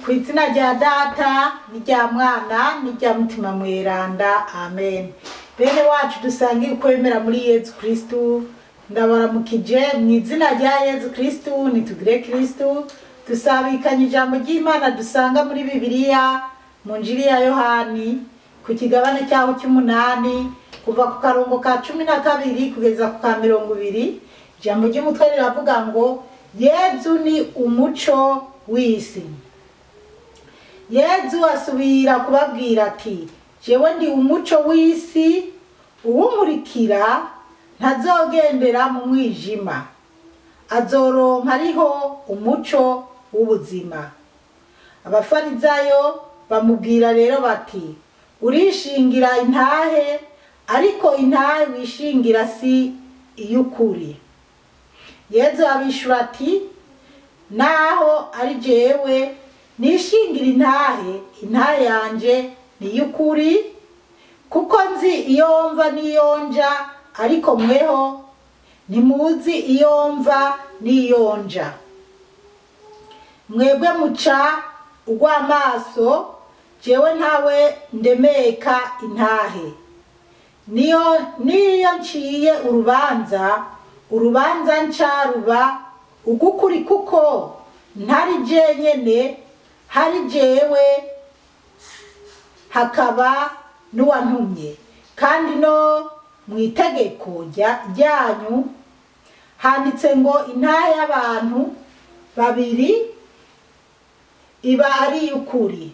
Kw'izina rya Data n'irya Mwana n'irya Mutima Mweranda, amen. Bene wacu dusangiye kwemera muri Yezu Kristu, ndabaramukije mw'izina rya Yezu Kristu, nitugire Kristu. Dusabikanye ijambo ry'Imana dusanga muri Bibiliya mu Njiri ya Yohani ku kigabane cyaho cy'umunani kuva ku karongo ka 12 kugeza ku ka 20. Ijambo ry'umutwe riravuga ngo Yezu ni umuco w'isi. Yezu asubira kubabwira ati, jewe ndi umuco w'isi, uwumurikira ntazogendera mu mwijima, azoronka ariho umuco w'ubuzima. Abafarizayo bamubwira rero bati, urishingira intahe, ariko intahe wishingira si iy'ukuri. Yezu abishura ati, naho ari jewe nishingira intahe yanje ni iy'ukuri, kuko nzi iyo mva n'iyo nja, ariko mweho ntimuzi iyo mva n'iyo nja. Mwebwe muca urw'amaso, jewe ntawe ndemeka intahe. Niyo nciye urubanza nca ruba ugukuri, kuko ntari jenyene, hari jewe hakaba n'uwantumye. Kandi no mwitegeko ryanyu handitse ngo intahe y'abantu babiri iba ari ukuri.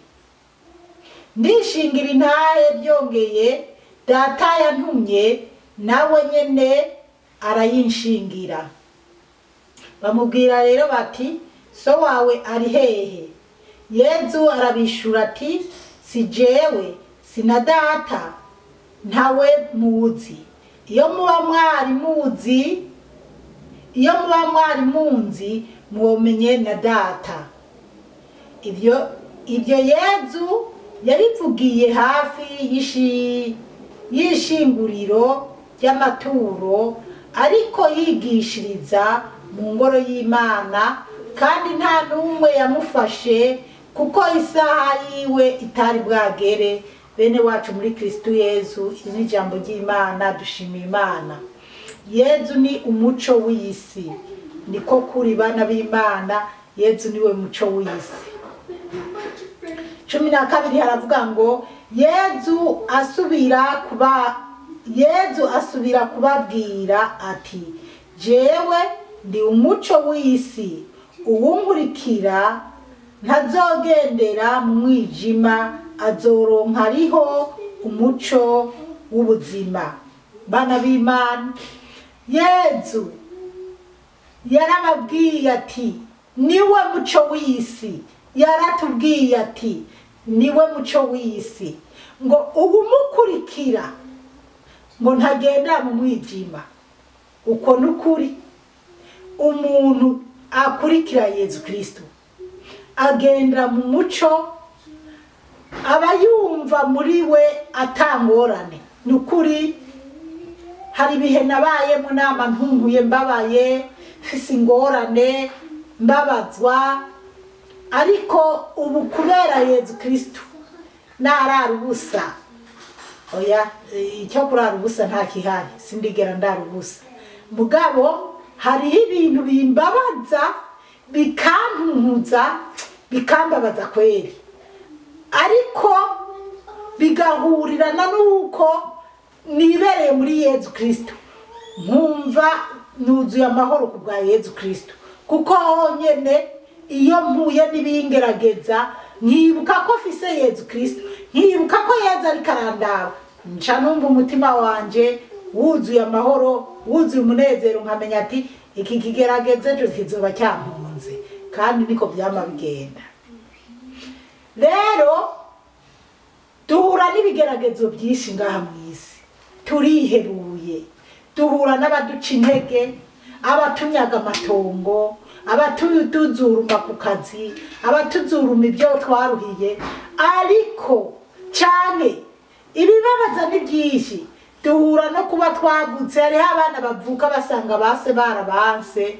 Ndishingira intahe byongeye, Data yantumye nawe nyene arayinshingira. Bamubwira rero bati, so wawe ari hehe? Yezu arabishura ati, si jewe, si na Data, ntawe muzi. Iyo muba mwari munzi, mwomenye na Data. Ibyo Yezu yabivugiye hafi y'ishinguriro ry'amaturo, ariko yigishiriza mu ngoro y'Imana, kandi nta n'umwe yamufashe, kuko isaha yiwe itari bwagere. Bene wacu muri Kristu Yezu, iri jambo ry'Imana, dushimiye Imana. Yezu ni umuco w'isi, niko kuri bana b'Imana. Yezu niwe muco w'isi. 12 haravuga ngo Yezu asubira kubabwira ati, jewe ndi umuco w'isi, uwunkurikira ntazogendera mu mwijima, azoronka ariho umuco w'ubuzima. Bana b'Imana, Yezu yarababwiye ati, niwe muco w'isi. Yaratubwiye ati, niwe muco w'isi, ngo uwumukurikira ngo ntagenda mu mwijima. Uko nukuri umuntu akurikira Yezu Kristu agenda mu muco, aba yumva muri we atangorane. Nukuri hari ibihe nabaye mu nama ntunguye, mbabaye, fise ingorane, mbabazwa, ariko ubu kubera Yezu Kristu narara ubusa. Oya, icyo kurara ubusa nta kihari, sindigera ndara ubusa. Mugabo hariho ibintu bimbabaza, bikantuntuza, bikambabaza kweri, ariko bigahurirana nuko nibereye muri Yezu Kristu, nkumva nuzuye amahoro ku bwa Yezu Kristu. Kuko honyene iyo mpuye n'ibingerageza, nkibuka ko fise Yezu Kristu, nkibuka ko Yezu ari karandaba, nca numva umutima wanje wuzuye amahoro, wuzuye umunezero, nkamenya ati iki kigerageza ejo kizoba cyampunze. Kandi niko byama bigenda. Rero duhura n'ibigeragezo byinshi ngaha mw'isi, turiheruye, duhura n'abaduca intege, abatunyaga amatongo, abatuzuruma ku kazi, abatuzuruma ibyo twaruhiye. Ariko cyane ibibabaza ni byinshi. Duhura no kuba twavutse, hariho abana bavuka basanga base barabanse,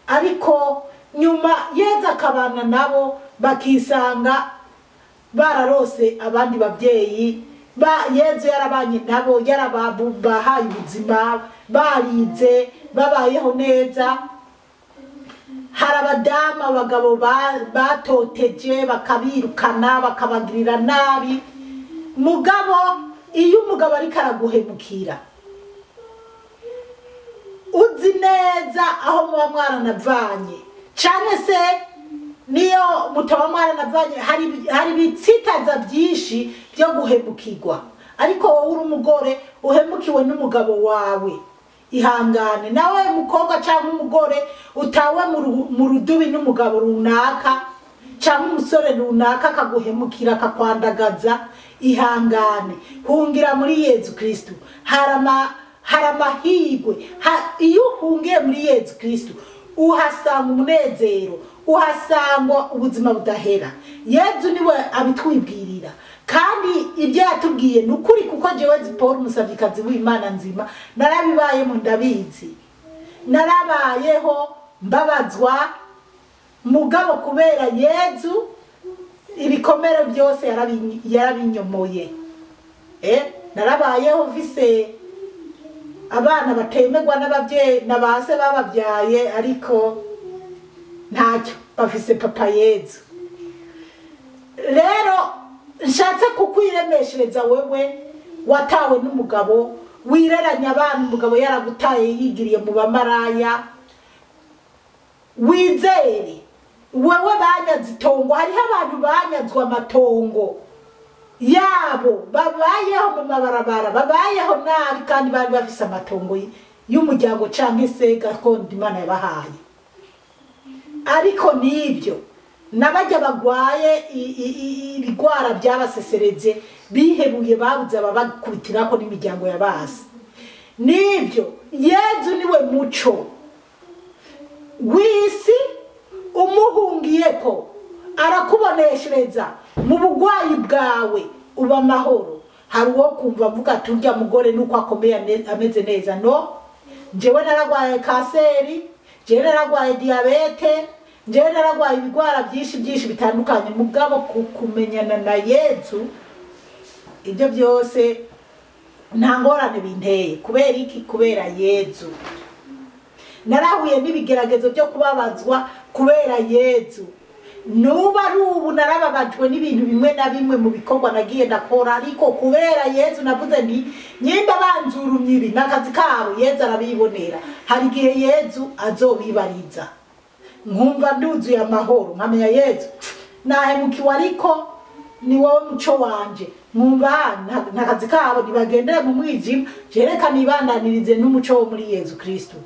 ariko nyuma Yezu akabana nabo bakisanga bararose abandi babyeyi Yezu yarabanye nabo yarabahaye ubuzima barize babayeho neza. Hari abadamu abagabo batoteje bakabirukana bakabagirira nabi. Mugabo iyo umugabo ariko araguhemukira uzi neza aho muba mwaranavanye cyane se niyo mutaba mwaranavanye hari bitsitaza byinshi byo guhemukirwa, ariko wowe uri umugore uhemukiwe n'umugabo wawe ihangane. Nawe mukobwa cyangwa umugore utawe mu rudubi n'umugabo runaka cyangwa umusore runaka akaguhemukira akakwandagaza, ihangane, hungira muri Yezu Kristo. Hari amahirwe iyo uhungiye muri Yezu Kristo uhasanga umunezero, uhasanga ubuzima budahera. Yezu niwe abitwibwirira kandi ibyo yatubwiye ni ukuri, kuko jewe Zipora umusavikazi w'Imana nzima narabibayemo ndabizi, narabayeho mbabazwa, mugabo kubera Yezu ibikomere byose yarabinyomoye. Narabayeho vise abana batemerwa n'abavyeyi nabase babavyaye, ariko ntacyo bafise papa Yezu. Rero nshatse kukwiremeshereza wewe watawe n'umugabo, wireranya abana umugabo yaragutaye yigiriye mu bamaraya, wizere wewe banyaze itongo. Hariho abantu banyazwa amatongo yabo babayeho mu mabarabara, babayeho nabi kandi bari bafise amatongo y'umuryango canke se gakondo Imana yabahaye. Ariko nibyo nabajya bagwaye ibigwara byabasesereze bihebuye babuze ababakubitirako n'imiryango yabase. Nibyo Yezu niwe muco wisi, umuhungiyeko arakuboneshereza mu bugwayi bwawe uba amahoro. Hari uwo kumva avuga turya mugore nuko akomeye ameze neza. No, jewe naragwaye kanseri, jewe naragwaye diabete, jewe naragwaye ibigwara byinshi bitandukanye, mugabo kumenyana na Yezu ibyo byose nta ngorane binteye. Kubera iki? Kubera Yezu. Narahuye n'ibigeragezo byo kubabazwa kubera Yezu. Nuba rubu narababajwe n'ibintu bimwe na bimwe mu bikorwa nagiye ndakora, ariko kubera Yezu navuze nti nyimba banzurumye ibi nakazi kabo Yezu arabibonera. Hari gihe Yezu azobibariza nkumva nduzuye amahoro, nkamenya Yezu nahemukiwe ariko ni wowe muco wanje, nkumva nakazi kabo nibagendere mu mwijima, jereka nibandanirize n'umuco wo muri Yezu Kristo.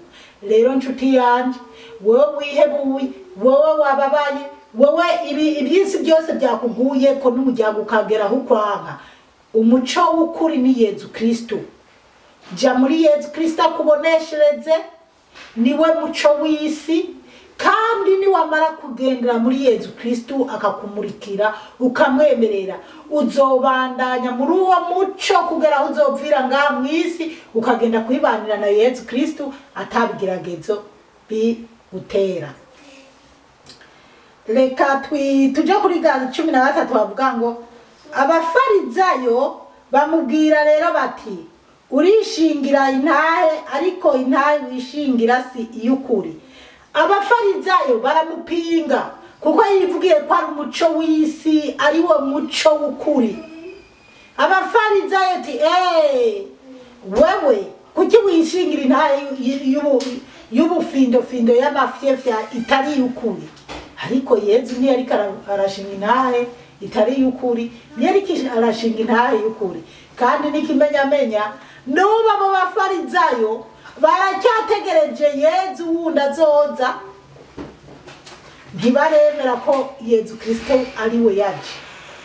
Rero nshuti yanje, wowe wihebuye, wowe wababaye, wowe ibyisi byose byakuguye ko n'umuryango ukagera aho ukwanka, umuco w'ukuri ni Yezu Kristo. Ja muri Yezu Kristo akuboneshereze, niwe muco w'isi, kandi niwamara kugendera muri Yezu Kristo akakumurikira ukamwemerera, uzobandanya muri uwo muco kugera aho uzopfira ngaha mu isi, ukagenda kwibanira na Yezu Kristo atabigeragezo bigutera. Reka tujya kuri Gaza 13 bavuga ngo abafarizayo bamubwira rero bati urishingira intahe, ariko intahe wishingira si iy'ukuri. Abafarizayo baramupinga kuko yivugiye ko ari umuco w'isi ari wo muco w'ukuri. Abafarizayo ati wewe kuki wishingira intahe y'ubufindo y'amafyefya itari y'ukuri? Ariko Yezu ni yari arashinga intahe itari y'ukuri, yari arashinga intahe y'ukuri. Kandi nikimenyamenya nuba abo bafarizayo baracyategereje Yezu wundi azoza, ntibaremera ko Yezu Kristo ari we yaje.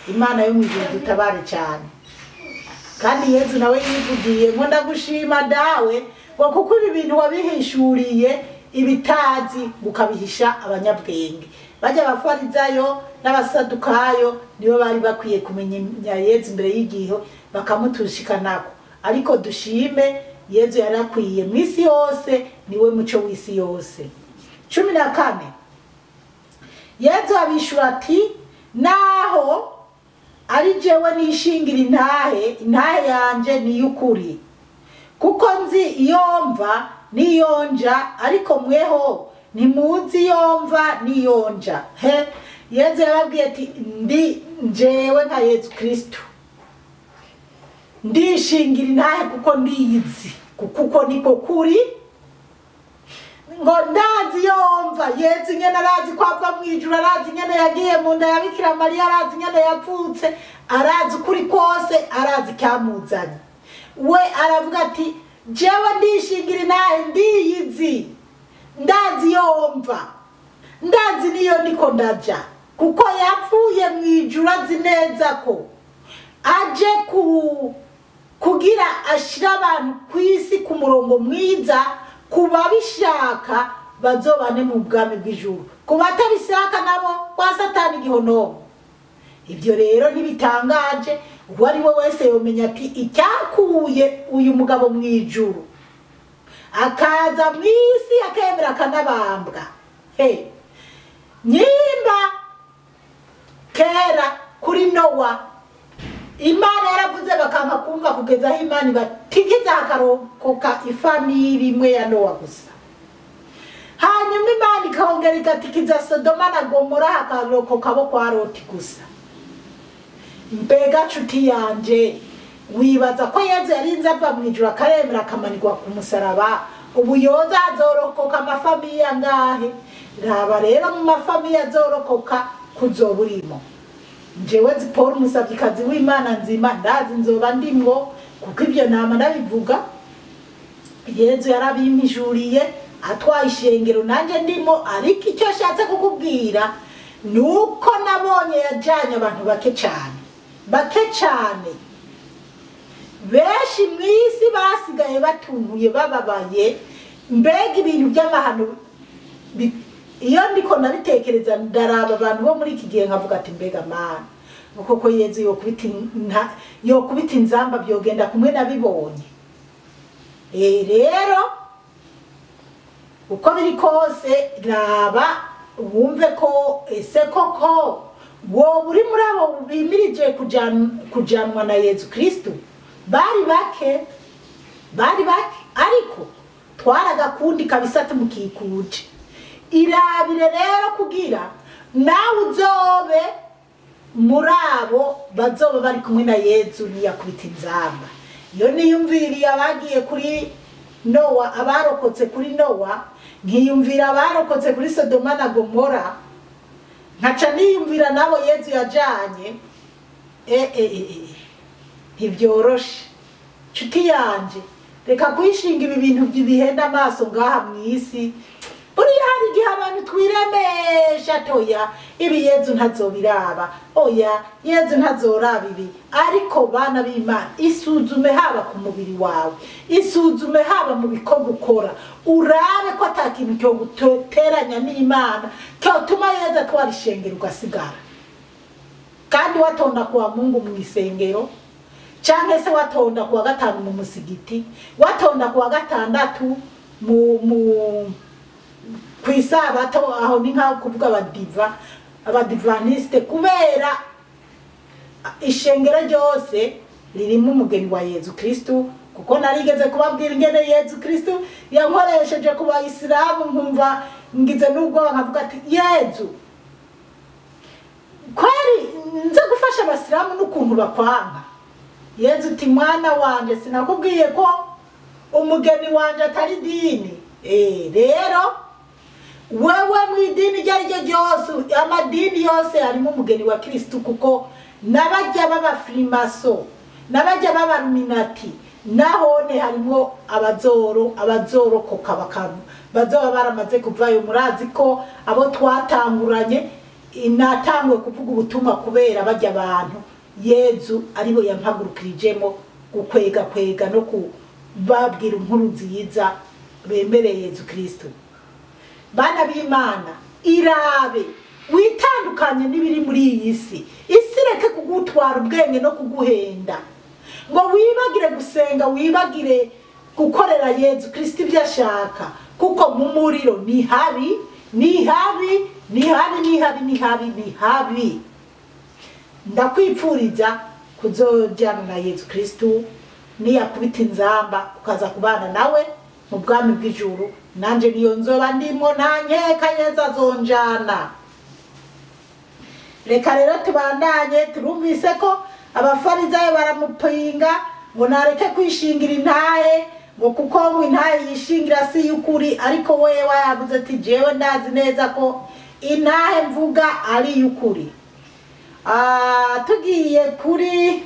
Imana yo mu ijuru dutabare cyane. Kandi Yezu nawe yivugiye ngo ndagushima dawe ngo kuko ibi bintu wabihishuriye ibitazi mukabihisha abanyabwenge. Bajya abafarizayo n'abasadukayo nibo bari bakwiye kumenya Yezu imbere y'igiho bakamutushikanako, ariko dushime Yezu yarakwiye mu isi yose, niwe muco w'isi yose. 14 Yezu abishura ati naho ari jewe nishingira intahe yanje ni y'ukuri kuko nzi iyomva niyonja ariko mweho ntimuzi iyomva niyonja. Yezu yababwiye ati ndi jewe nka Yezu Kristo ndishingira intahe kuko ndiyizi kuko niko kuri ngo ndazi yomva. Yezu nyene arazi ko ava mwijuru, arazi nyene yagiye mu nda ya Bikira Mariya, arazi nyene yapfutse, arazi ukuri kose, arazi cyamuzanye. We aravuga ati jewe ndishingira intahe ndiyizi, ndazi yomva, ndazi niyo niko ndaja kuko yapfuye mwijuru azi neza ko aje kugira ashira abantu kwisi ku murongo mwiza, kuba bishaka bazobane mu bwami bw'ijuru, kuba atabishaka nabo kwa Satani gihonomo. Ibyo rero nibitangaje, uwo ari we wese yomenya ati icyakuye uyu mugabo mwijuru akaza mwisi akemera kanabambwa. Nyimba kera kuri Nowa Imana yaravuze bakanka kumva kugeza aho Imana batigiza akarokoka ifamili imwe ya Nowa gusa. Hanyuma Imana ikongera igatikiza Sodoma na Gomora hakarokoka bo kwa Loti gusa. Mbega nshuti yanje, wibaza ko Yezu yarinze ava mwijuru akaremera akamanirwa ku musaraba, ubu yoza azorokoka amafamili angahe? Raba rero mu mafamili azorokoka kuzoburimo. Jewe Paul umusabyikazi w'Imana nzima ndazi nzoba ndimwo kuko ibyo nama ndabivuga. Yezu yarabimpijuriye atwaye ishengero nanje ndimo, ariko icyo ashatse kukubwira nuko nabonye yajanye abantu bake cyane. Benshi mwisi basigaye batunguye bababaye, mbega ibintu by'amahano. Iyo ndiko nabitekereza ndaraba abantu bo muri iki gihe nkavuga ati mbega Mana, uko Yezu yokubita inzamba byogenda kumwe nabibonye. Rero uko biri kose raba wumve ko ese koko wo buri muri abo bimirije kujanwa na Yezu Kristo bari bake, ariko twaragakundi kabisa tumukikuje. Irabire rero kugira nawe uzobe muri abo bazoba bari kumwe na Yezu niyakubita inzamba. Iyo niyumviriye abagiye kuri Nowa, abarokotse kuri Nowa, nkiyumvira abarokotse kuri Sodoma na Gomora, nkaca niyumvira nabo Yezu yajanye. Ntibyoroshe nshuti yanje, reka kwishinga ibi bintu by'ibihenda amaso ngaha mwisi. Buriya hari igihe abantu twiremesha toya ibi Yezu ntazobiraba, oya Yezu ntazoraba ibi. Ariko bana b'Imana, isuzume haba ku mubiri wawe, isuzume haba mu bikorwa ukora, urabe ko atakintu cyo guteranya n'Imana cyotuma Yezu atwara ishengero ugasigara. Kandi watonda kwa Mungu mu isengero, cyangwa se watonda kuwa gatanu mu musigiti, watonda kuwa gatandatu mu kwisabato, aho ni nka kuvuga abadivaniste, kubera ishengero ryose ririmo umugeni wa Yezu Kristo. Kuko narigeze kubabwira ingene Yezu Kristo yankoresheje ku Bayisilamu, nkumva ngize n'ubwoba nkavuga ati Yezu kwari nze gufasha Abasilamu n'ukuntu bakwanga. Yezu uti mwana wanje sinakubwiye ko umugeni wanje atari dini? Rero wewe mu idini ryari ryo ryose, amadini yose harimo umugeni wa Kristo, kuko nabajya baba Freemason, nabajya baba Illuminati, nahone harimo abazorokoka bazoba baramaze kuvayo. Murazi ko abo twatanguranye natangwe kuvuga ubutumwa kubera bajya abantu Yezu aribo yampagurukirijemo gukwega no kubabwira inkuru nziza bemereye Yezu Kristo. Bana b'Imana, irabe witandukanye n'ibiri muri iyi si. Isi reke kugutwara ubwenge no kuguhenda ngo wibagire gusenga, wibagire gukorera Yezu Kristo ibyo ashaka, kuko mu muriro ni habi, ni habi ni habi ni habi ni habi ni habi. Ndakwipfuriza kuzojana na Yesu Kristo niyakubita inzamba ukaza kubana nawe mu bwami bw'ijuru, nanje niyo nzoba ndimo nta nkeka Yesu azonjana. Reka rero tubandanye. Turumvise ko abafarizayo baramupinga ngo nareke kwishingira intahe, ngo kuko ngo intahe yishingira si y'ukuri, ariko wewe yavuze ati jewe ndazi neza ko intahe mvuga ari y'ukuri. Tugiye kuri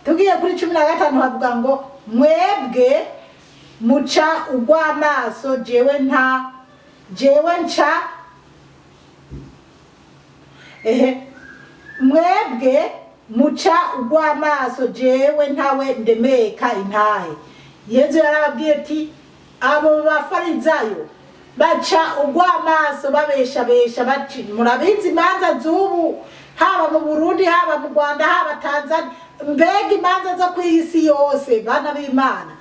15 havuga ngo mwebwe muca ugw'amaso jewe nca mwebwe muca ugw'amaso jewe ntawe ndemeka intahe. Yesu yarababwiye ati abo bafarizayo baca ugw'amaso babesha baci. Murabizi imanza z'ubu haba mu Burundi haba mu Rwanda haba Tanzania, mbega imanza zo kw'isi yose bana b'Imana.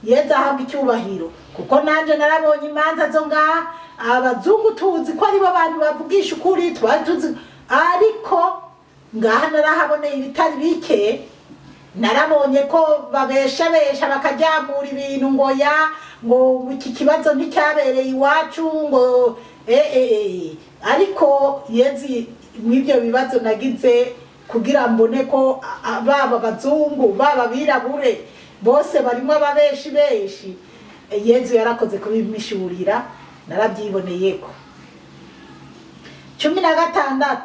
Yesu ahabwa icyubahiro kuko nanje narabonye imanza zo ngaha. Abazungu tuzi ko aribo bantu bavugisha ukuri, twari tuzi, ariko ngaha narahaboneye ibitari bike. Narabonye ko babesha bakajyamura ibintu ngo iki kibazo nticyabereye iwacu ngo ariko Yesu mw'ibyo bibazo nagize kugira mbone ko baba bazungu baba birabure bose barimo ababeshi. Yesu yarakoze kubimishurira, narabyiboneyeko. 16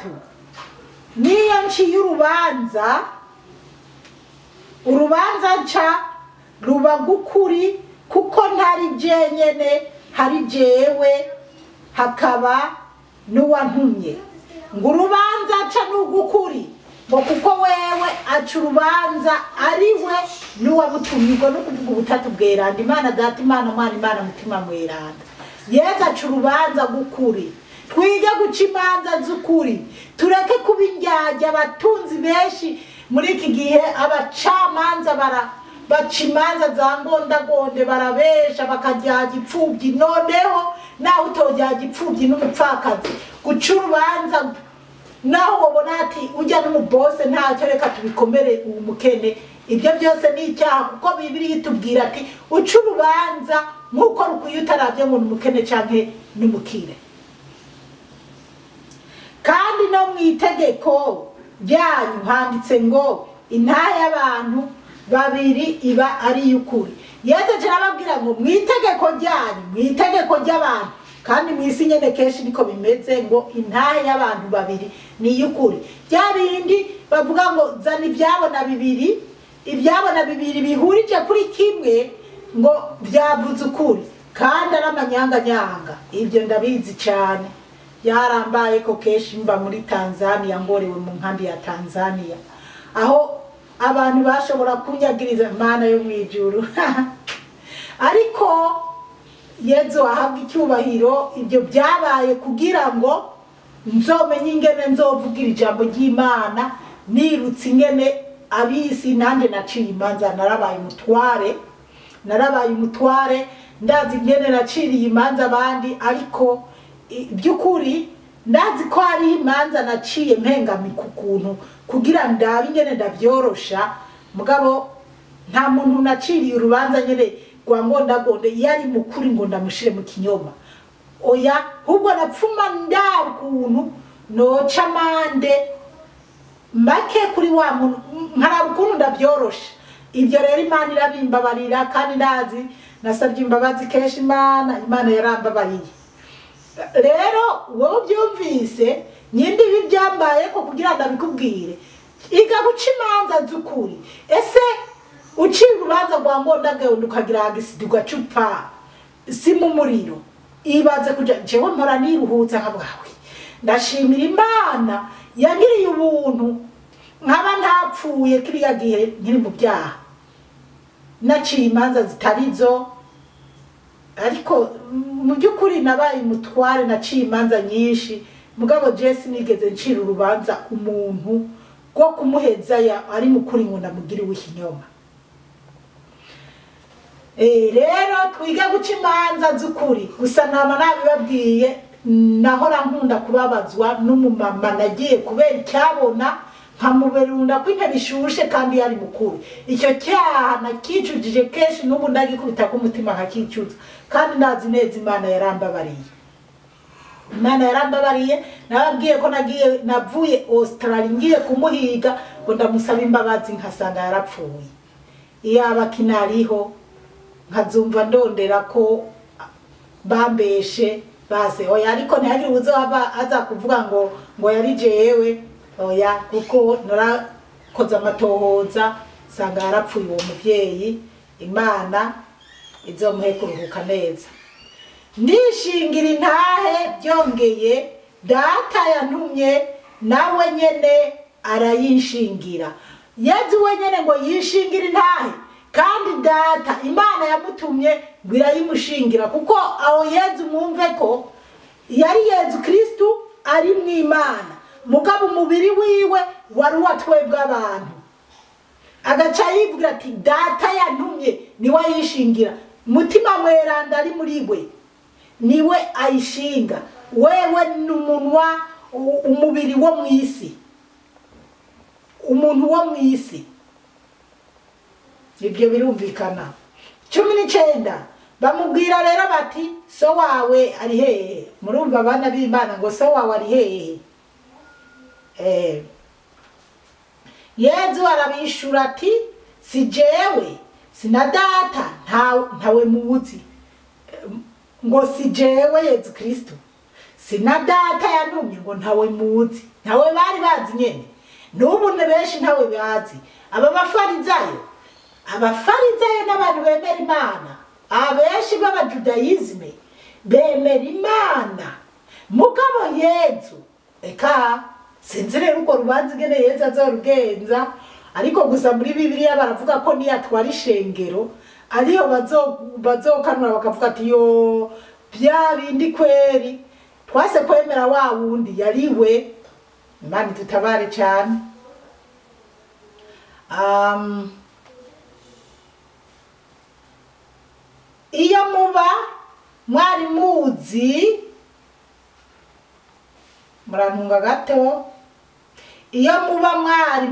niyo nciye urubanza nca ruba gukuri, kuko ntari jenyene hari jewe hakaba n'uwantumye. Ngo urubanza nca n'ugukuri, ngo kuko wewe aca urubanza ariwe n'uwamutumye. Ngo no kuvuga ubutatu bweranda, Imana Data, Imana Mwana, Imana Mutima Mweranda. Yesu aca urubanza gukuri. Twige guca imanza z'ukuri, tureke kuba indyarya. Abatunzi benshi muri iki gihe abacamanza baca imanza za ngondagonde, barabesha bakajyaga ipfubyi. Noneho naho utojyaga ipfubyi n'umupfakazi, guca urubanza naho ubona ati ujya n'umubose ntacyo, reka tubikomere uwo mukene. Ibyo byose ni icyaha, kuko Bibiliya itubwira ati uca urubanza nk'uko rukwiye utaravye ngo n'umukene canke n'umukire. Kandi no mu itegeko ryanyu handitse ngo intahe y'abantu babiri iba ari y'ukuri. Yesu arababwira ngo mu itegeko ryanyu, mu itegeko ry'abantu, kandi mu isi nyene kenshi niko bimeze, ngo intahe y'abantu babiri ni y'ukuri. Bya bindi bavuga ngo zana ibyabona bibiri bihurije kuri kimwe ngo byavuze ukuri, kandi ari amanyanganyanga. Ibyo ndabizi cyane, yarambaye ko kenshi mba muri Tanzania, ngorewe mu nkambi ya Tanzania, aho abantu bashobora kunyagiriza Imana yo mwijuru. Ariko Yesu ahabwa icyubahiro. Ibyo byabaye kugira ngo nzomenye ingene nzovugira ijambo ry'Imana, nirutse ingene abisi nanje naciye imanza. Narabaye umutware, ndazi ingene naciriye imanza abandi, ariko by'ukuri ndazi ko hari imanza naciye mpengamika ukuntu kugira ndabe ingene ndabyorosha. Mugabo nta muntu naciriye urubanza nyene rwa ngondagonde yari mukuri ngo ndamushire mu kinyoma. Oya, ahubwo napfuma ukuntu noca amande make kuri wa muntu, nkaraba ukuntu ndabyorosha. Ibyo rero Imana irabimbabarira, kandi ndazi nasabye imbabazi kenshi Imana yarambabariye. Rero wowe byumvise nyindi bibyambaye ko kugira ndabikubwire, iga guca imanza z'ukuri. Ese uciye urubanza rwa ngondagonde ukagira agisida ugacupfa si mu muriro, ibaze kuja jewe mpora niruhutsa nkabwawe. Ndashimira Imana yagiriye ubuntu nkaba ntapfuye kiriya gihe nkiri mu byaha, naciye imanza zitarizo. Ariko mu by'ukuri nabaye umutware, naciye imanza nyinshi. Mugabo Jesse nigeze ncira urubanza umuntu rwo kumuheza ari mukuri ngo ndamugire w'ikinyoma. rero twige guca imanza z'ukuri gusa nama nabibabwiye nahora nkunda kubabazwa n'umumama nagiye kubera icyabona nkamuberunda ko intebe ishushe kandi yari mukuru. Icyo cyaha nakicujije kenshi n'ubu ndagikubita ku mutima nkakicuza kandi ndazi neza Imana yarambabariye. Imana yarambabariye nababwiye ko navuye Australia ngiye kumuhiga ngo ndamusaba imbabazi nkasanga yarapfuye. Iyaba kinariho nkazumva ndondera ko bambeshe base oya ariko ntihagire uzoba aza kuvuga ngo yari jewe oya kuko narakoze amatohoza sanga yarapfuye uwo muvyeyi. Imana izomuhe kuruhuka neza. Ndishingira intahe byongeye data yantumye nawe nyene arayinshingira. Yezu wenyene ngo yishingira intahe kandi data Imana yamutumye ngo irayimushingira kuko aho Yezu mwumve ko yari Yezu Kristu ari mw'Imana mugabo umubiri wiwe wari uwatwebwe abantu. Agaca yivugira ati data yantumye niwe ayishingira. Mutima mweranda ari muri we niwe ayishinga. Wewe n'umunwa umubiri wo mw'isi, umuntu wo mw'isi. Ibyo birumvikana. 19 bamubwira rero bati so wawe ari hehe? Murumva abana b'Imana ngo so wawe ari hehe? Yezu arabishura ati si jewe sina data ntawe muzi. Ngo si jewe Yezu Kristo sina data yantumye ngo ntawe muzi. Ntawe bari bazi nyene n'ubu benshi ntawe bazi. Abafarizayo n'abantu bemera Imana abenshi b'abajudayizme bemera Imana mugabo Yezu eka sinzi rero uko rubanza ingene Yezu azorugenza ariko gusa muri Bibiliya baravuga ko niyatwara ishengero ariyo bazokanura bakavuga ati yo bya bindi kweri twase kwemera wa wundi yariwe. Imana tutabare cyane. Iyo muba mwari muzi murantunga gato. Iyo muba mwari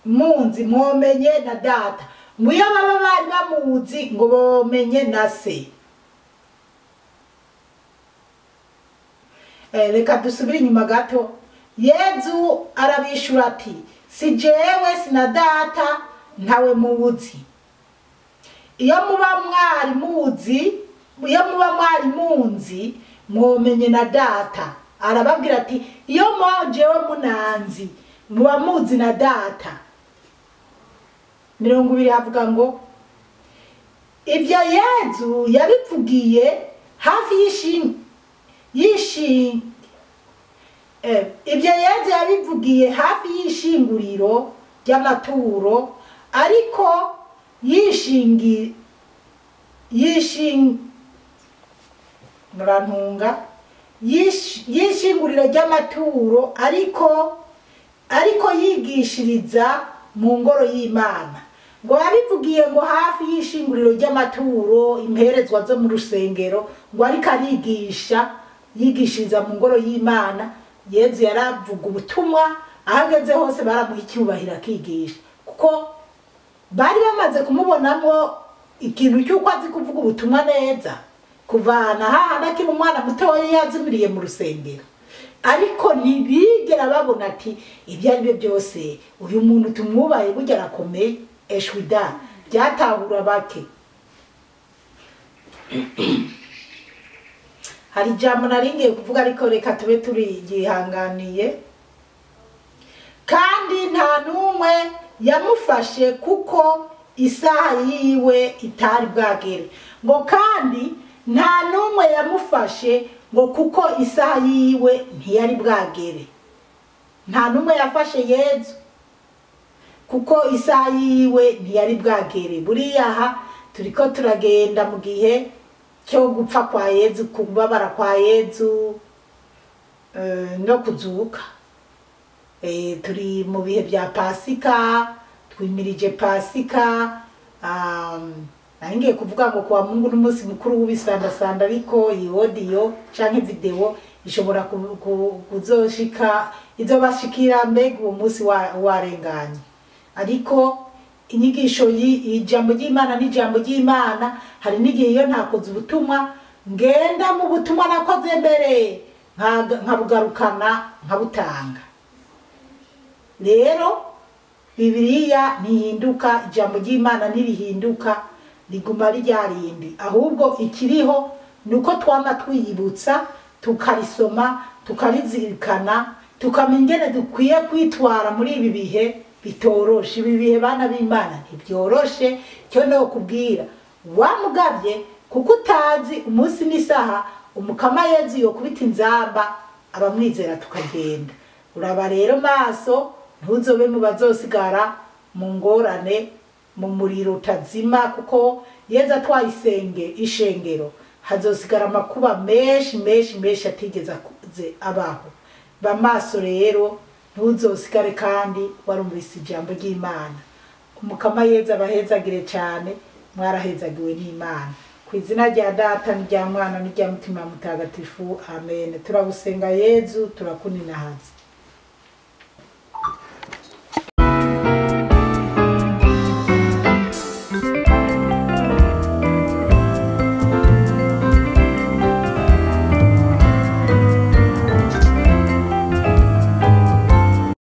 muzi mwomenye na data. Muyo baba bari bamuzi ngo bomenye na se. Reka dusubire inyuma gato. Yezu arabishura ati si jewe sina data ntawe muzi. Iyo muba mwari munzi mwomenye na data. Arababwira ati iyo jewe munanzi muba muzi na data. 20 havuga ngo ibyo Yezu yabivugiye hafi ibyo Yezu yabivugiye hafi y'ishinguriro ry'amaturo ariko yishinguriro ry'amaturo ariko yigishiriza mu ngoro y'Imana. Ngo yabivugiye ngo hafi y'ishinguriro ry'amaturo imperezwa zo mu rusengero ngo ariko yigishiriza mu ngoro y'Imana. Yezu yaravuga ubutumwa ahageze hose baramuha icyubahiro akigisha kuko bari bamaze kumubonamo ikintu cy'uko azi kuvuga ubutumwa neza kuvana hahandi akiri umwana mutoya yazimiriye mu rusengero. Ariko ntibigera babona ati ibyo ari byo byose uyu muntu tumwubaye burya arakomeye. Eshwida byatahura bake. Hari jambo naringiye kuvuga ariko reka tube turigihanganiye. Kandi nta numwe yamufashe kuko isaha yiwe itari bwagere. Ngo kandi nta numwe yamufashe ngo kuko isaha yiwe ntiyari bwagere. Nta numwe yafashe Yezu kuko isaha yiwe ntiyari bwagere. Buriya aha turiko turagenda mu gihe cyo gupfa kwa Yezu, kubabara kwa Yezu no kuzuka. Turi mu bihe bya Pasika, twimirije Pasika. ngiye kuvuga ngo kuwa Mungu n'umunsi mukuru w'ibisandasanda, ariko iyi audio canke video ishobora kuzoshika izobashikira mbega uwo munsi warenganye. Ariko inyigisho y'ijambo ry'Imana n'ijambo ry'Imana, hari n'igihe iyo ntakoze ubutumwa ngenda mu butumwa nakoze mbere nkabugarukana nkabutanga. Rero Bibiliya ntihinduka, ijambo ry'Imana ntirihinduka, riguma ryarindi. Ahubwo ikiriho nuko twama twiyibutsa, tukarisoma, tukarizirikana, tukamenya ingene dukwiye kwitwara muri ibi bihe bitoroshe. Ibi bihe bana b'Imana ntibyoroshe. Cyo no kubwira wamugabye, kuko utazi umunsi n'isaha umukama Yezu yokubita inzamba abamwizera tukagenda. Uraba rero maso, ntuzobe mu bazosigara mu ngorane, mu muriro utazima, kuko Yezu atwaye ishengero hazosigara amakuba menshi atigeze abaho. Bamaso rero ntuzosigare kandi warumvise ijambo ry'Imana. Umukama Yezu abahezagire cyane, mwarahezagiwe n'Imana. Ku izina rya Data n'irya Mwana n'irya Mutima Mutagatifu, amen. Turagusenga Yezu, turakuninahaza.